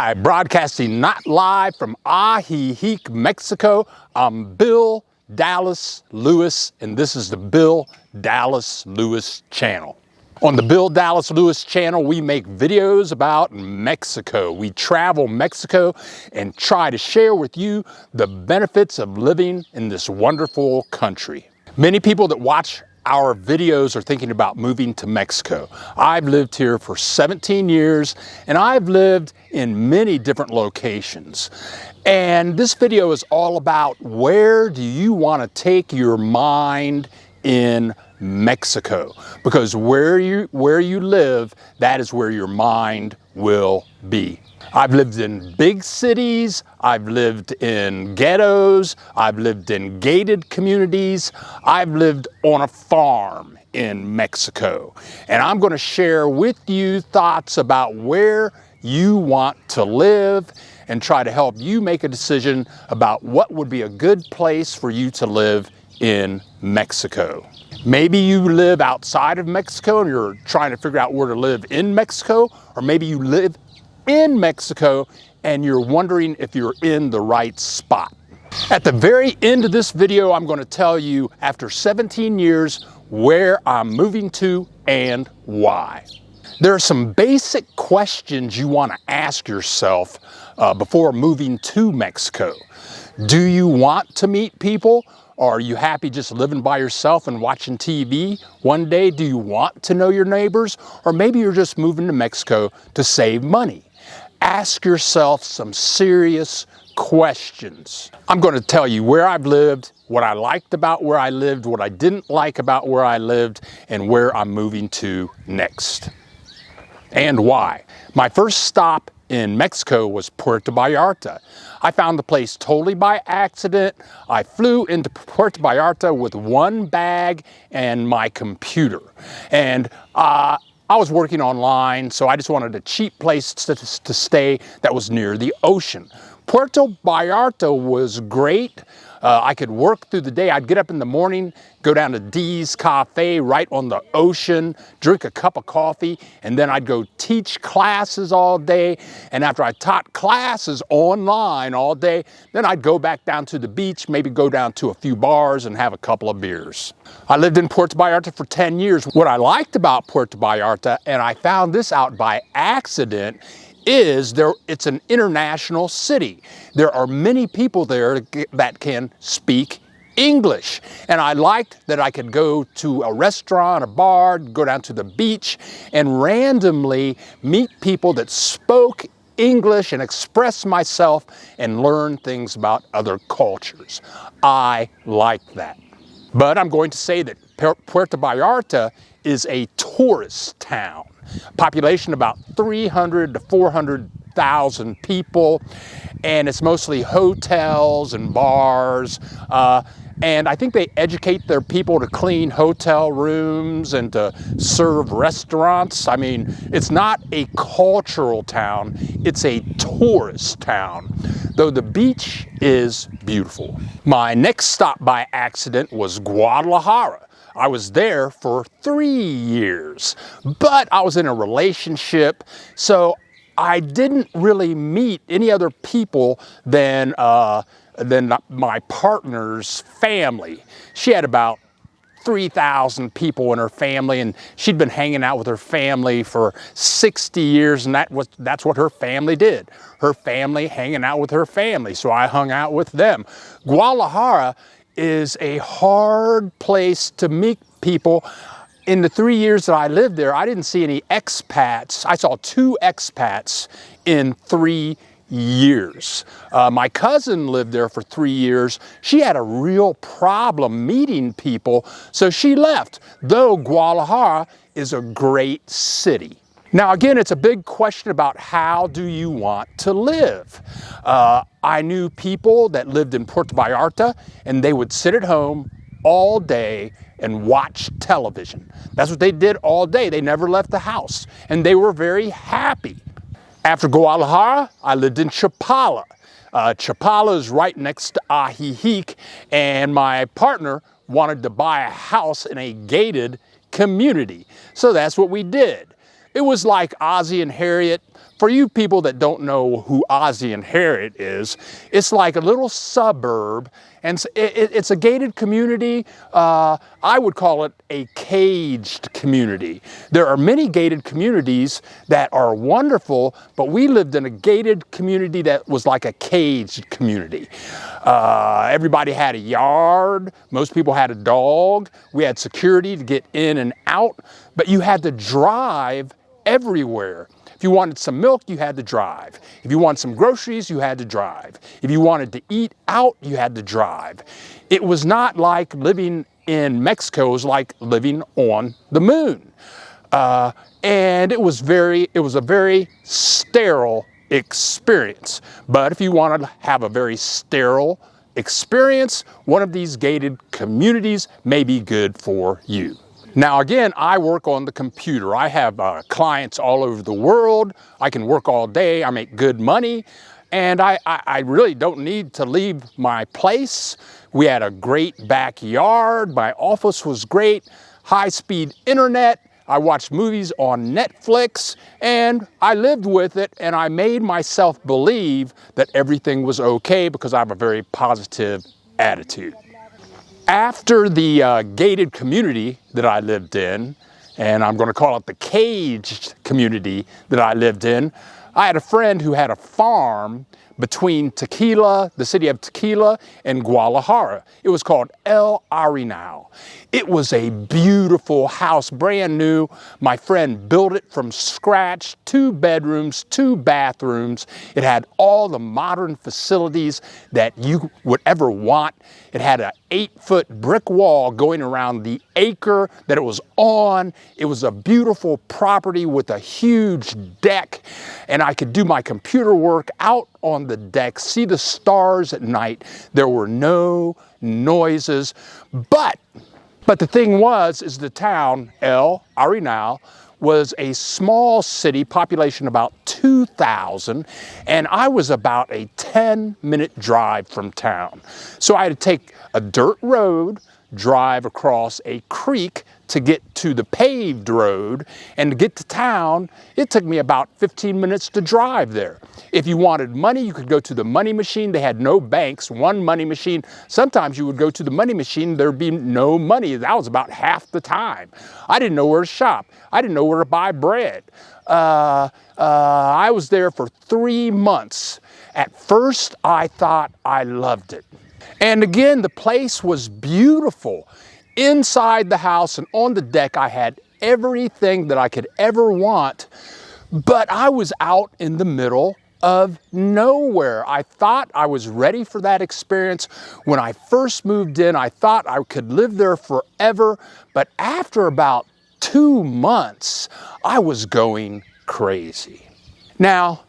Hi, broadcasting not live from Ajijic, Mexico. I'm Bill Dallas Lewis, and this is the Bill Dallas Lewis channel. On the Bill Dallas Lewis channel, we make videos about Mexico. We travel Mexico and try to share with you the benefits of living in this wonderful country. Many people that watch our videos are thinking about moving to Mexico. I've lived here for 17 years and I've lived in many different locations. And this video is all about where do you want to take your mind in Mexico? Because where you live, that is where your mind will be. I've lived in big cities, I've lived in ghettos, I've lived in gated communities, I've lived on a farm in Mexico. And I'm going to share with you thoughts about where you want to live and try to help you make a decision about what would be a good place for you to live in Mexico. Maybe you live outside of Mexico and you're trying to figure out where to live in Mexico, or maybe you live in Mexico and you're wondering if you're in the right spot. At the very end of this video, I'm going to tell you, after 17 years, where I'm moving to and why. There are some basic questions you want to ask yourself before moving to Mexico. Do you want to meet people? Or are you happy just living by yourself and watching TV one day? Do you want to know your neighbors? Or maybe you're just moving to Mexico to save money. Ask yourself some serious questions. I'm going to tell you where I've lived, what I liked about where I lived, what I didn't like about where I lived, and where I'm moving to next. And why. My first stop in Mexico was Puerto Vallarta. I found the place totally by accident. I flew into Puerto Vallarta with one bag and my computer. And I was working online, so I just wanted a cheap place to stay that was near the ocean. Puerto Vallarta was great. I could work through the day. I'd get up in the morning, go down to D's Cafe right on the ocean, drink a cup of coffee, and then I'd go teach classes all day. And after I taught classes online all day, then I'd go back down to the beach, maybe go down to a few bars and have a couple of beers. I lived in Puerto Vallarta for 10 years. What I liked about Puerto Vallarta, and I found this out by accident, is it's an international city. There are many people there that can speak English. And I liked that I could go to a restaurant, a bar, go down to the beach, and randomly meet people that spoke English and express myself and learn things about other cultures. I liked that. But I'm going to say that Puerto Vallarta is a tourist town. Population about 300 to 400,000 people, and it's mostly hotels and bars. And I think they educate their people to clean hotel rooms and to serve restaurants. I mean, it's not a cultural town, it's a tourist town, though the beach is beautiful. My next stop by accident was Guadalajara. I was there for 3 years, but I was in a relationship, so I didn't really meet any other people than my partner's family. She had about 3,000 people in her family, and she'd been hanging out with her family for 60 years, and that's what her family did. Her family hanging out with her family, so I hung out with them. Guadalajara is a hard place to meet people. In the 3 years that I lived there, I didn't see any expats. I saw 2 expats in 3 years. My cousin lived there for 3 years. She had a real problem meeting people, so she left, though Guadalajara is a great city. Now again, it's a big question about how do you want to live. I knew people that lived in Puerto Vallarta and they would sit at home all day and watch television. That's what they did all day. They never left the house and they were very happy. After Guadalajara, I lived in Chapala. Chapala is right next to Ajijic, and my partner wanted to buy a house in a gated community. So that's what we did. It was like Ozzie and Harriet for you people that don't know who Ozzie and Harriet is, it's like a little suburb, and it's a gated community. I would call it a caged community. There are many gated communities that are wonderful, but we lived in a gated community that was like a caged community. Everybody had a yard, most people had a dog, we had security to get in and out, but you had to drive everywhere. If you wanted some milk, you had to drive. If you wanted some groceries, you had to drive. If you wanted to eat out, you had to drive. It was not like living in Mexico, it was like living on the moon. And it was a very sterile experience. But if you wanted to have a very sterile experience, one of these gated communities may be good for you. Now again, I work on the computer. I have clients all over the world. I can work all day, I make good money, and I really don't need to leave my place. We had a great backyard, my office was great, high-speed internet, I watched movies on Netflix, and I lived with it, and I made myself believe that everything was okay because I have a very positive attitude. After the gated community that I lived in, and I'm going to call it the caged community that I lived in, I had a friend who had a farm between Tequila, the city of Tequila, and Guadalajara. It was called El Arenal. It was a beautiful house, brand new. My friend built it from scratch, 2 bedrooms, 2 bathrooms. It had all the modern facilities that you would ever want. It had an 8-foot brick wall going around the acre that it was on. It was a beautiful property with a huge deck, and I could do my computer work out on the deck, see the stars at night. There were no noises, but the thing is the town, El Arenal, was a small city, population about 2,000, and I was about a 10-minute drive from town. So I had to take a dirt road, drive across a creek to get to the paved road, and to get to town, it took me about 15 minutes to drive there. If you wanted money, you could go to the money machine. They had no banks, one money machine. Sometimes you would go to the money machine, there'd be no money. That was about half the time. I didn't know where to shop. I didn't know where to buy bread. I was there for 3 months. At first, I thought I loved it. And again, the place was beautiful. Inside the house and on the deck, I had everything that I could ever want, but I was out in the middle of nowhere. I thought I was ready for that experience. When I first moved in, I thought I could live there forever, but after about 2 months, I was going crazy. Now,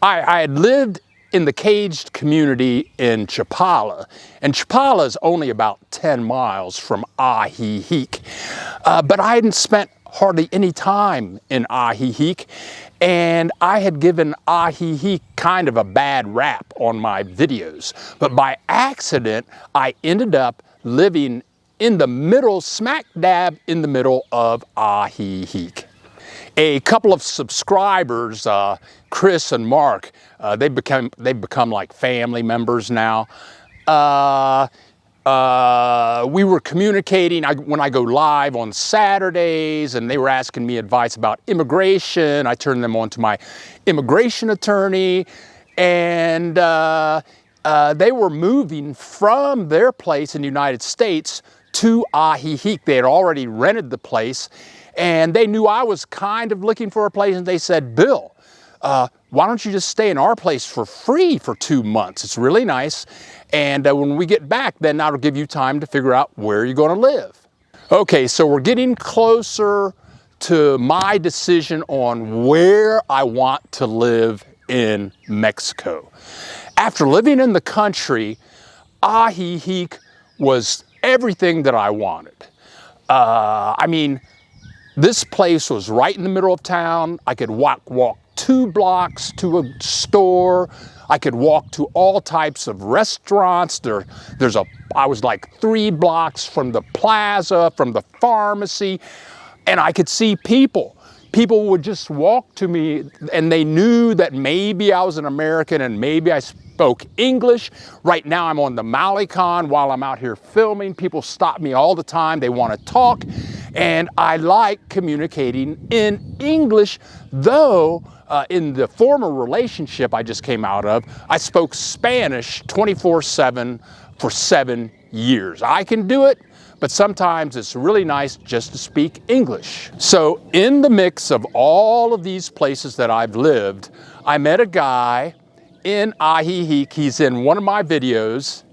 I had lived in the caged community in Chapala, and Chapala is only about 10 miles from Ajijic, but I hadn't spent hardly any time in Ajijic, and I had given Ajijic kind of a bad rap on my videos, but by accident I ended up living in the middle, smack dab in the middle of Ajijic. A couple of subscribers, Chris and Mark, they've become like family members now. We were communicating when I go live on Saturdays, and they were asking me advice about immigration. I turned them on to my immigration attorney, and they were moving from their place in the United States to Ajijic. They had already rented the place, and they knew I was kind of looking for a place, and they said, "Bill, why don't you just stay in our place for free for 2 months? It's really nice, and when we get back, then that'll give you time to figure out where you're going to live." Okay, so we're getting closer to my decision on where I want to live in Mexico. After living in the country, Ajijic was everything that I wanted. I mean, this place was right in the middle of town. I could walk 2 blocks to a store. I could walk to all types of restaurants. I was like 3 blocks from the plaza, from the pharmacy, and I could see people people would just walk to me and they knew that maybe I was an American and maybe I spoke English. Right now I'm on the Malecon while I'm out here filming. People stop me all the time. They want to talk. And I like communicating in English, though in the former relationship I just came out of, I spoke Spanish 24/7 for 7 years. I can do it, but sometimes it's really nice just to speak English. So in the mix of all of these places that I've lived, I met a guy in Ajijic. He's in one of my videos.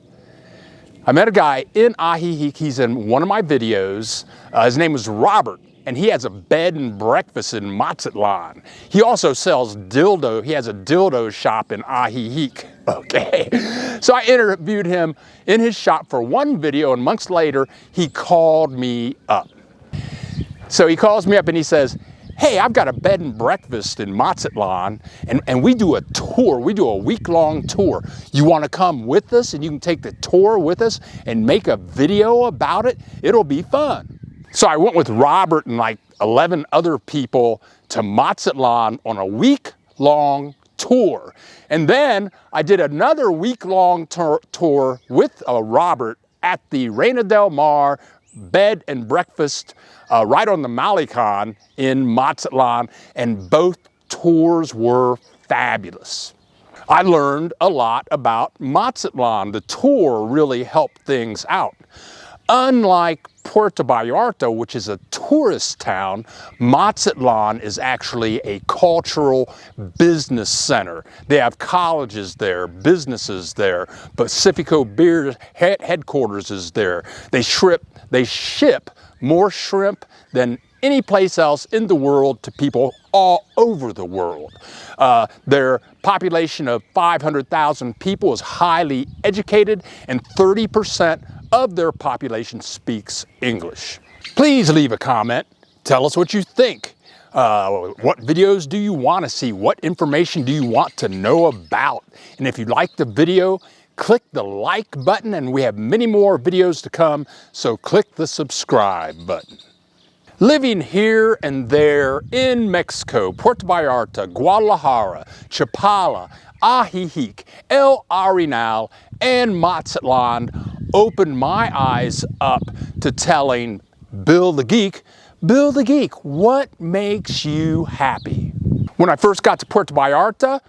His name was Robert, and he has a bed and breakfast in Mazatlan. He also sells dildo. He has a dildo shop in Ajijic. Okay. So I interviewed him in his shop for one video, and months later, he called me up. So he calls me up and he says, hey, I've got a bed and breakfast in Mazatlan, and we do a tour. We do a week-long tour. You want to come with us, and you can take the tour with us and make a video about it? It'll be fun. So I went with Robert and like 11 other people to Mazatlan on a week-long tour. And then I did another week-long tour with Robert at the Reina del Mar bed and breakfast right on the Malecon in Mazatlan, and both tours were fabulous. I learned a lot about Mazatlan. The tour really helped things out. Unlike Puerto Vallarta, which is a tourist town, Mazatlan is actually a cultural business center. They have colleges there, businesses there. Pacifico Beer headquarters is there. They ship more shrimp than any place else in the world to people all over the world. Their population of 500,000 people is highly educated, and 30% of their population speaks English. Please leave a comment. Tell us what you think. What videos do you want to see? What information do you want to know about? And if you like the video, click the like button, and we have many more videos to come, so click the subscribe button. Living here and there in Mexico, Puerto Vallarta, Guadalajara, Chapala, Ajijic, El Arenal, and Mazatlan opened my eyes up to telling Bill the Geek, what makes you happy? When I first got to Puerto Vallarta,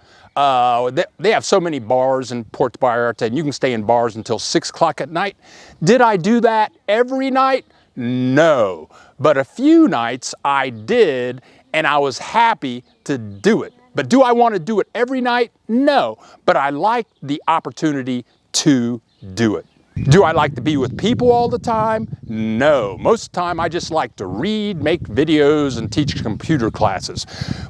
they have so many bars in Puerto Vallarta, and you can stay in bars until 6 o'clock at night. Did I do that every night? No, but a few nights I did, and I was happy to do it. But do I want to do it every night? No, but I like the opportunity to do it. Do I like to be with people all the time? No. Most of the time I just like to read, make videos, and teach computer classes.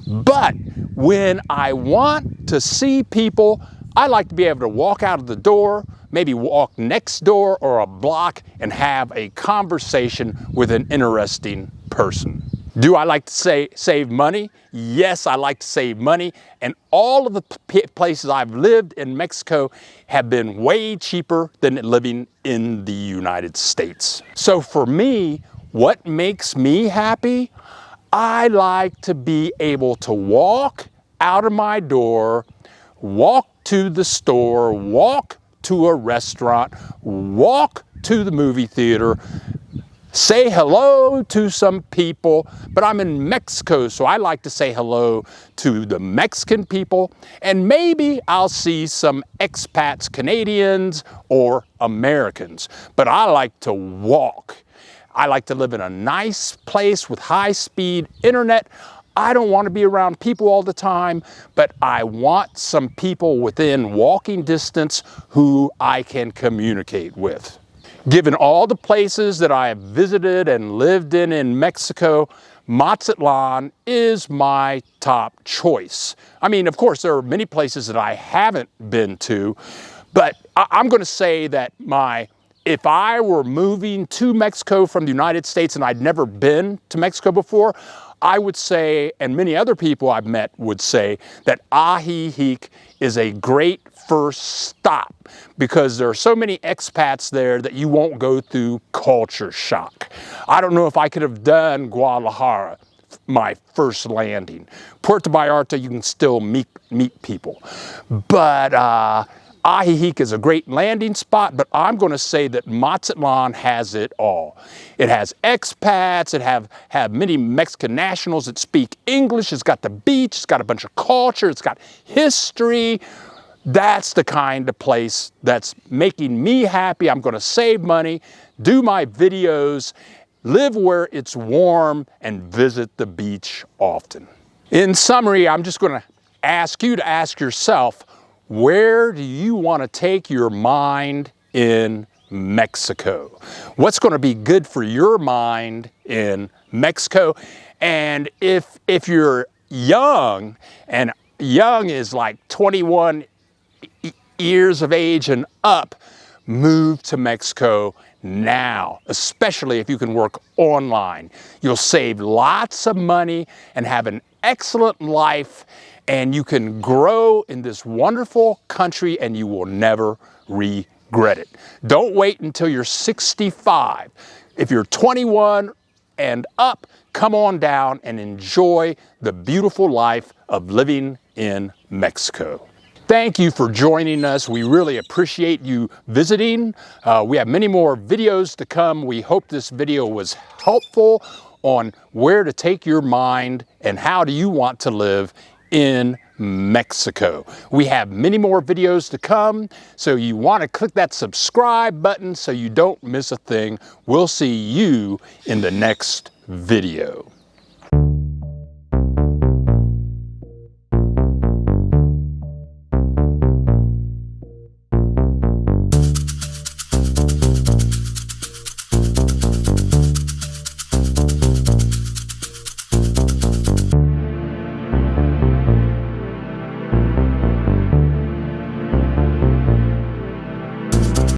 But when I want to see people, I like to be able to walk out of the door, maybe walk next door or a block, and have a conversation with an interesting person. Do I like to save money? Yes, I like to save money, and all of the places I've lived in Mexico have been way cheaper than living in the United States. So for me, what makes me happy? I like to be able to walk out of my door, walk to the store, walk to a restaurant, walk to the movie theater, say hello to some people. But I'm in Mexico, so I like to say hello to the Mexican people, and maybe I'll see some expats, Canadians or Americans. But I like to walk. I like to live in a nice place with high-speed internet. I don't want to be around people all the time, but I want some people within walking distance who I can communicate with. Given all the places that I have visited and lived in Mexico, Mazatlan is my top choice. I mean, of course, there are many places that I haven't been to, but I'm going to say that if I were moving to Mexico from the United States and I'd never been to Mexico before, I would say, and many other people I've met would say, that Ajijic is a great first stop because there are so many expats there that you won't go through culture shock. I don't know if I could have done Guadalajara. my first landing. Puerto Vallarta, you can still meet people. But Ajijic is a great landing spot, but I'm going to say that Mazatlan has it all. It has expats, it have many Mexican nationals that speak English, it's got the beach, it's got a bunch of culture, it's got history. That's the kind of place that's making me happy. I'm going to save money, do my videos, live where it's warm, and visit the beach often. In summary, I'm just going to ask you to ask yourself, where do you want to take your mind in Mexico? What's going to be good for your mind in Mexico? And if you're young, and young is like 21 years of age and up, move to Mexico now, especially if you can work online. You'll save lots of money and have an excellent life, and you can grow in this wonderful country and you will never regret it. Don't wait until you're 65. If you're 21 and up, come on down and enjoy the beautiful life of living in Mexico. Thank you for joining us. We really appreciate you visiting. We have many more videos to come. We hope this video was helpful on where to take your mind and how do you want to live in Mexico. We have many more videos to come, so you want to click that subscribe button so you don't miss a thing. We'll see you in the next video.